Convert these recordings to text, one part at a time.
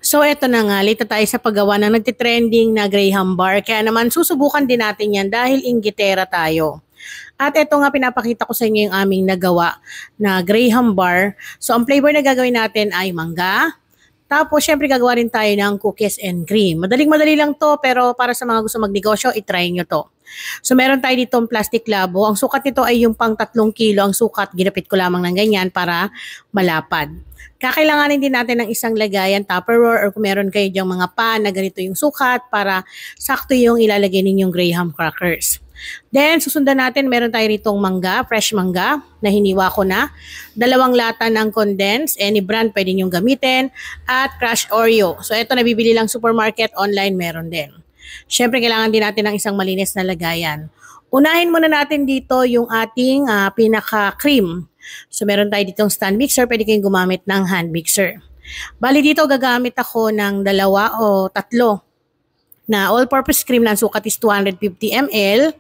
So eto na nga, late na tayo sa paggawa ng nagtitrending na Graham bar. Kaya naman susubukan din natin yan dahil inggitera tayo. At eto nga pinapakita ko sa inyo yung aming nagawa na Graham bar. So ang flavor na gagawin natin ay mangga. Tapos syempre gagawa rin tayo ng cookies and cream. Madaling-madali lang to pero para sa mga gusto magnegosyo, itry nyo to. So meron tayo ditong plastic labo. Ang sukat nito ay yung pang 3 kilo. Ang sukat, ginapit ko lamang ng ganyan para malapad. Kakailanganin din natin ng isang lagayan, Tupperware, or kung meron kayo diyang mga pan na ganito yung sukat para sakto yung ilalagay ninyong Graham crackers. Then, susundan natin, meron tayo ritong mangga, fresh mangga, na hiniwa ko na. 2 lata ng condensed, any brand pwede nyong gamitin, at crushed Oreo. So, ito nabibili lang supermarket, online meron din. Siyempre, kailangan din natin ng isang malinis na lagayan. Unahin muna natin dito yung ating pinaka-cream. So, meron tayo ditong stand mixer. Pwede kayong gumamit ng hand mixer. Bali dito, gagamit ako ng 2 o 3 na all-purpose cream na sukat is 250 ml.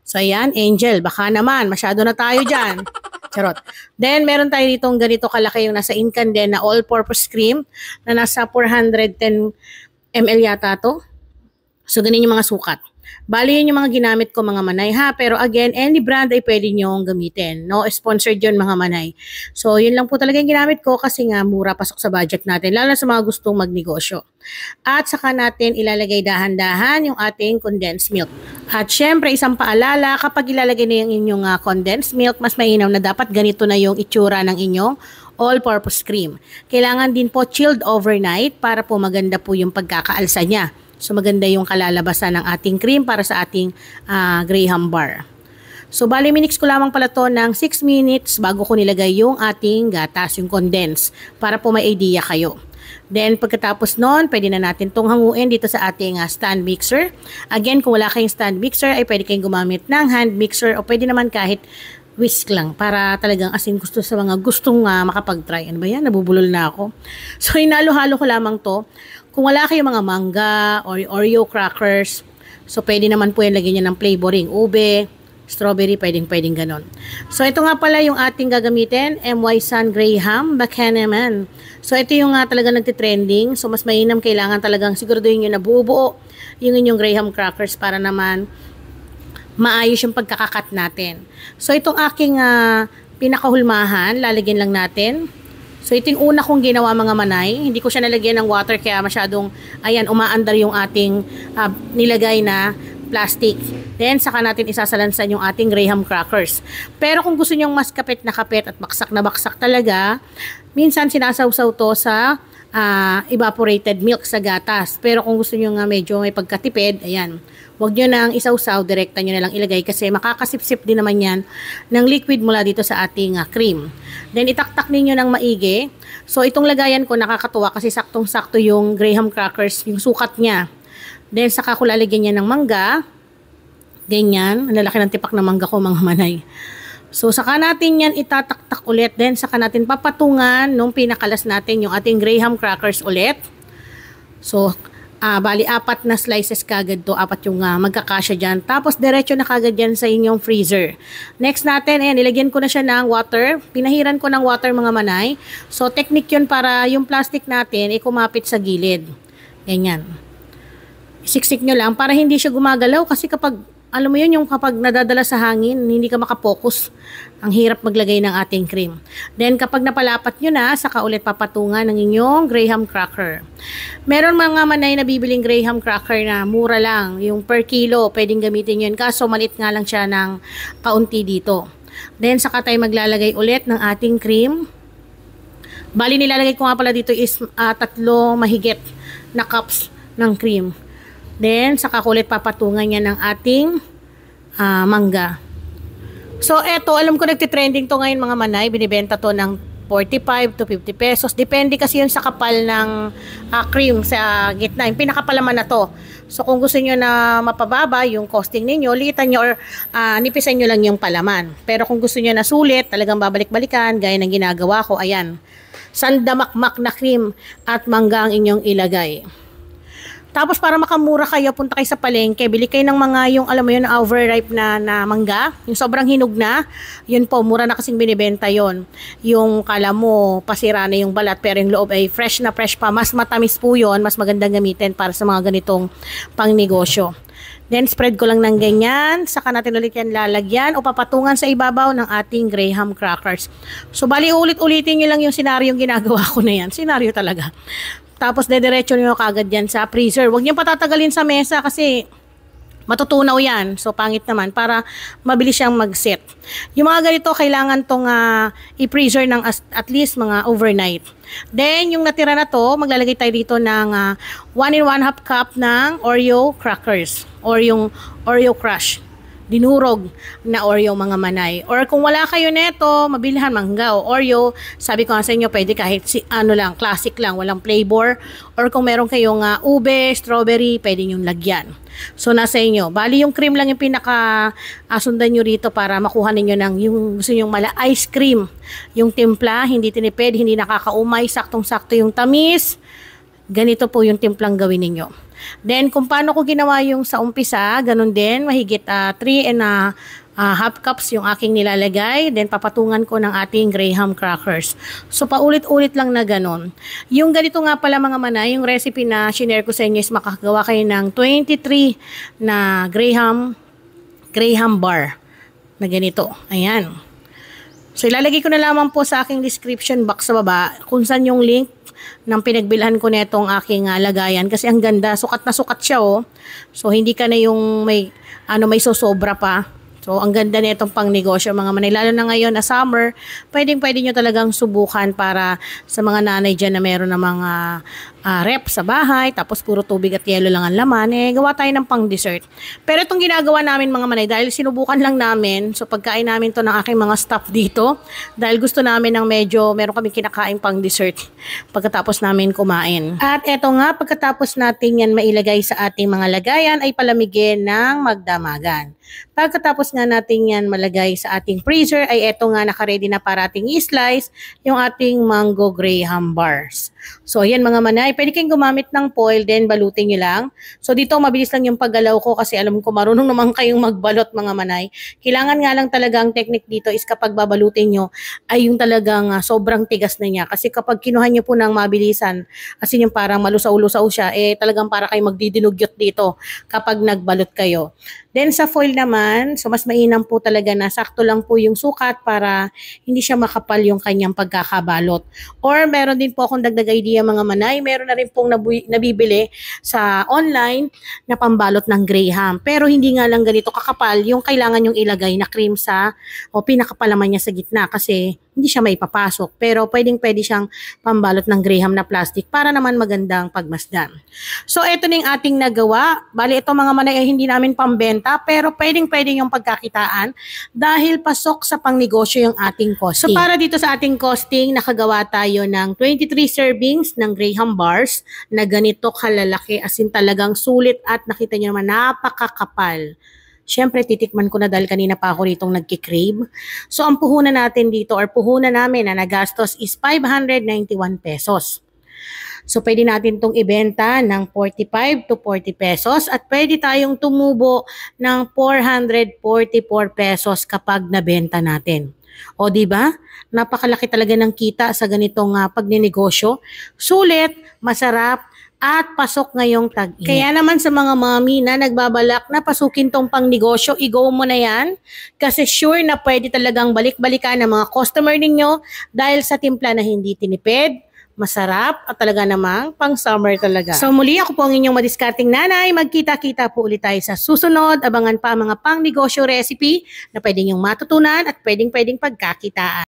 So, ayan, Angel. Baka naman, masyado na tayo dyan. Charot. Then, meron tayo ditong ganito kalaki yung nasa Incan din na all-purpose cream na nasa 410 ml yata to. So, ganun yung mga sukat. Bali yun yung mga ginamit ko mga manay ha. Pero again, any brand ay pwede nyong gamitin. No, sponsored yun mga manay. So, yun lang po talaga yung ginamit ko kasi nga mura pasok sa budget natin. Lalo sa mga gustong magnegosyo. At saka natin ilalagay dahan-dahan yung ating condensed milk. At syempre, isang paalala, kapag ilalagay na yung inyong condensed milk, mas mainam na dapat ganito na yung itsura ng inyong all-purpose cream. Kailangan din po chilled overnight para po maganda po yung pagkakaalsa niya. So maganda yung kalalabasan ng ating cream para sa ating Graham bar. So bali minix ko lamang pala to ng 6 minutes bago ko nilagay yung ating gatas, yung condense, para po may idea kayo. Then pagkatapos nun, pwede na natin itong hanguin dito sa ating stand mixer. Again, kung wala kayong stand mixer, ay pwede kayong gumamit ng hand mixer o pwede naman kahit whisk lang para talagang asin gusto sa mga gustong makapag-try. Ano ba yan? Nabubulol na ako. So hinalo-halo ko lamang to. Kung wala kayong mga mangga or Oreo crackers, so pwede naman po yan lagyan niya ng flavoring. Ube, strawberry, pwedeng ganon. So ito nga pala yung ating gagamitin, MY Sun Graham Buchanan. So ito yung talaga nagtitrending. So mas mainam, kailangan talagang siguraduhin nyo na buo-buo yung inyong Graham crackers para naman maayos yung pagkakakat natin. So itong aking pinakahulmahan, lalagyan lang natin. So ito yung una kong ginawa mga manay. Hindi ko siya nalagyan ng water kaya masyadong, ayan, umaandar yung ating nilagay na plastic. Then saka natin isasalansan yung ating Graham crackers. Pero kung gusto nyong mas kapit na kapit at baksak na baksak talaga, minsan sinasawsaw to sa evaporated milk sa gatas. Pero kung gusto nyo nga medyo may pagkatipid, ayan, huwag nyo nang isawsaw, direkta nyo na lang ilagay kasi makakasipsip din naman yan ng liquid mula dito sa ating cream. Then itaktak ninyo ng maigi. So itong lagayan ko nakakatuwa kasi saktong-sakto yung Graham crackers, yung sukat niya. Then saka ko lalagyan niya ng mangga. Ganyan, ang lalaki ng tipak ng mangga ko mga manay. So saka natin yan itataktak ulit. Then saka natin papatungan nung pinakalas natin yung ating Graham crackers ulit. So bali 4 na slices kagad to, 4 yung magkakasya dyan. Tapos diretso na kagad dyan sa inyong freezer. Next natin, ayan, nilagyan ko na siya ng water. Pinahiran ko ng water mga manay. So technique yun para yung plastic natin kumapit sa gilid. Ganyan. Isiksik nyo lang para hindi siya gumagalaw kasi kapag alam mo yun, yung kapag nadadala sa hangin, hindi ka makapokus. Ang hirap maglagay ng ating cream. Then, kapag napalapat nyo na, saka ulit papatungan ng inyong Graham cracker. Meron mga manay na bibiling Graham cracker na mura lang. Yung per kilo, pwedeng gamitin yun. Kaso, malit nga lang siya ng kaunti dito. Then, saka tayo maglalagay ulit ng ating cream. Bali, nilalagay ko nga pala dito is 3 mahigit na cups ng cream. Then, saka ulit papatungan niya ng ating mangga. So, eto, alam ko nagtitrending to ngayon mga manay. Binibenta to ng 45 to 50 pesos. Depende kasi yun sa kapal ng cream sa gitna. Yung pinakapalaman na to. So, kung gusto nyo na mapababa yung costing ninyo, liitan nyo or nipisan nyo lang yung palaman. Pero kung gusto nyo na sulit, talagang babalik-balikan, gaya ng ginagawa ko, ayan. Sandamakmak na cream at mangga ang inyong ilagay. Tapos para makamura kayo, punta kayo sa palengke, bili kayo ng mga yung alam mo yun, overripe na mangga, yung sobrang hinog na, yun po, mura na kasing binibenta yon. Yung kala mo, pasira na yung balat, pero yung loob ay fresh na fresh pa, mas matamis po yun, mas magandang gamitin para sa mga ganitong pang negosyo. Then spread ko lang ng ganyan, saka natin ulit yan lalagyan o papatungan sa ibabaw ng ating Graham crackers. So bali ulit-ulitin nyo lang yung senaryo yung ginagawa ko na yan, senaryo talaga. Tapos dediretso nyo kagad yan sa freezer. Huwag nyo patatagalin sa mesa kasi matutunaw yan. So pangit naman para mabilis siyang mag-set. Yung mga ganito kailangan tong i-freezer ng at least mga overnight. Then yung natira na to, maglalagay tayo dito ng 1 1/2 cup ng Oreo crackers or yung Oreo crush. Dinurog na Oreo mga manay. Or kung wala kayo neto, mabilihan mangga o Oreo, sabi ko nga sa inyo, pwede kahit ano lang, classic lang, walang flavor. Or kung meron kayong ube, strawberry, pwede nyong lagyan. So nasa inyo. Bali yung cream lang yung pinaka sundan nyo rito para makuha ninyo ng yung gusto nyong mala ice cream. Yung timpla, hindi tinipid, hindi nakakaumay, saktong-sakto yung tamis. Ganito po yung timplang gawin ninyo. Then, kung paano ko ginawa yung sa umpisa, ganun din, mahigit 3 1/2 cups yung aking nilalagay. Then, papatungan ko ng ating Graham crackers. So, paulit-ulit lang na ganun. Yung ganito nga pala mga manay, yung recipe na shinare ko sa inyo is makakagawa kayo ng 23 na Graham bar na ganito. Ayan. So, ilalagay ko na lamang po sa aking description box sa baba kung saan yung link ng pinagbilhan ko netong aking lagayan kasi ang ganda, sukat na sukat siya oh. So hindi ka na yung may sosobra pa. So ang ganda nitong pang negosyo mga manay, lalo na ngayon na summer, pwede nyo talagang subukan para sa mga nanay dyan na meron ng mga rep sa bahay, tapos puro tubig at yelo lang ang laman, gawa tayo ng pang dessert. Pero itong ginagawa namin mga manay, dahil sinubukan lang namin, so pagkain namin to ng aking mga staff dito, dahil gusto namin ng medyo, meron kami kinakain pang dessert pagkatapos namin kumain. At eto nga, pagkatapos natin yan mailagay sa ating mga lagayan, ay palamigin ng magdamagan. Pagkatapos nga natin yan malagay sa ating freezer, ay eto nga naka-ready na para ating i-slice yung ating mango Graham bars. So ayan mga manay, pwede kayong gumamit ng foil, then balutin nyo lang. So dito mabilis lang yung paggalaw ko kasi alam ko marunong naman kayong magbalot mga manay. Kailangan nga lang talaga ang technique dito is kapag babalutin nyo ay yung talagang sobrang tigas na niya. Kasi kapag kinuha nyo po ng mabilisan, as in yung parang malusaw-lusaw siya, talagang para kayo magdidinugyot dito kapag nagbalot kayo. Then sa foil naman, so mas mainam po talaga na sakto lang po yung sukat para hindi siya makapal yung kanyang pagkakabalot. Or meron din po akong dagdag idea mga manay, meron na rin pong nabibili sa online na pambalot ng Graham. Pero hindi nga lang ganito kakapal yung kailangan yung ilagay na cream sa o pinakapalaman niya sa gitna kasi hindi siya maipapasok. Pero pwede siyang pambalot ng Graham na plastic para naman magandang pagmasdan. So ito na yung ating nagawa. Bali ito mga manay ay hindi namin pambenta pero pwede yung pagkakitaan dahil pasok sa pangnegosyo yung ating costing. So para dito sa ating costing, nakagawa tayo ng 23 servings ng Graham bars na ganito kalalaki, as in talagang sulit at nakita nyo naman napakakapal. Siyempre, titikman ko na dahil kanina pa ako ditong nagkikrave. So, ang puhunan natin dito or puhunan namin na nagastos is 591 pesos. So, pwede natin itong ibenta ng 45 to 40 pesos at pwede tayong tumubo ng 444 pesos kapag nabenta natin. O, diba? Napakalaki talaga ng kita sa ganitong pagnenegosyo. Sulit, masarap, at pasok ngayong tag-init. Kaya naman sa mga mommy na nagbabalak na pasukin tong pang negosyo, i-go mo na yan. Kasi sure na pwede talagang balik-balikan ng mga customer ninyo dahil sa timpla na hindi tinipid, masarap at talaga namang pang summer talaga. So muli ako po ang inyong madiskarting nanay. Magkita-kita po ulit tayo sa susunod. Abangan pa ang mga pang negosyo recipe na pwedeng yung matutunan at pwedeng pagkakitaan.